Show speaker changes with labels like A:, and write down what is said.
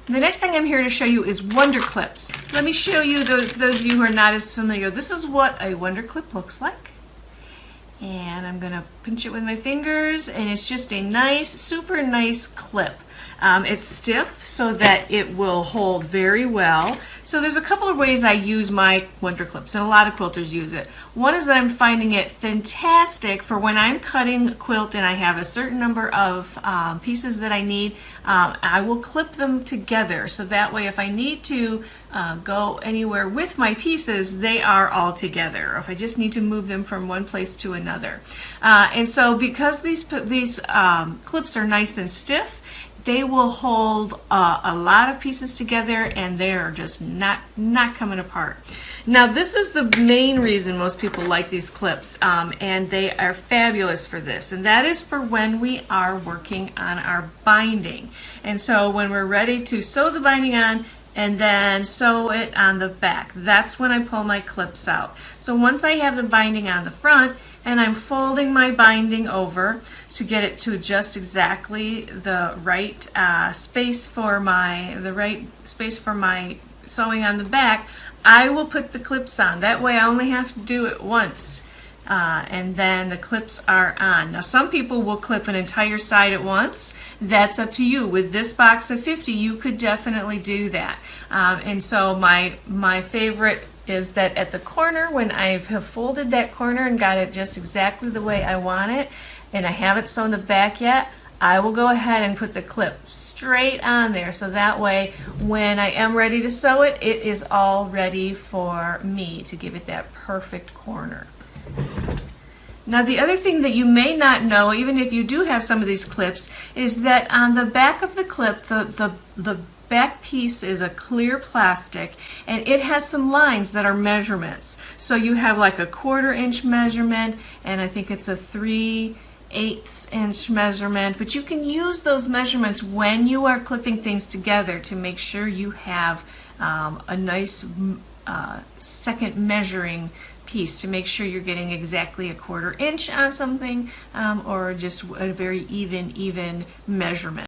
A: The next thing I'm here to show you is wonder clips. Let me show you, for those of you who are not as familiar, this is what a wonder clip looks like. And I'm going to pinch it with my fingers, and it's just a nice, super nice clip. It's stiff so that it will hold very well. So there's a couple of ways I use my wonder clips, and a lot of quilters use it. One is that I'm finding it fantastic for when I'm cutting a quilt and I have a certain number of pieces that I need. I will clip them together, so that way if I need to go anywhere with my pieces, they are all together, or if I just need to move them from one place to another. And so because these clips are nice and stiff, they will hold a lot of pieces together, and they are just not coming apart. Now this is the main reason most people like these clips, and they are fabulous for this, and that is for when we are working on our binding. And so when we're ready to sew the binding on and then sew it on the back, that's when I pull my clips out. So once I have the binding on the front and I'm folding my binding over to get it to just exactly the right space for my sewing on the back, I will put the clips on. That way I only have to do it once, and then the clips are on. Now some people will clip an entire side at once. That's up to you. With this box of 50, you could definitely do that. And so my favorite is that at the corner, when I have folded that corner and got it just exactly the way I want it, and I haven't sewn the back yet, I will go ahead and put the clip straight on there, so that way when I am ready to sew it, it is all ready for me to give it that perfect corner. Now the other thing that you may not know, even if you do have some of these clips, is that on the back of the clip, the back piece is a clear plastic, and it has some lines that are measurements. So you have like a 1/4 inch measurement, and I think it's a 3/8 inch measurement, but you can use those measurements when you are clipping things together to make sure you have a nice second measuring piece, to make sure you're getting exactly a 1/4 inch on something, or just a very even measurement.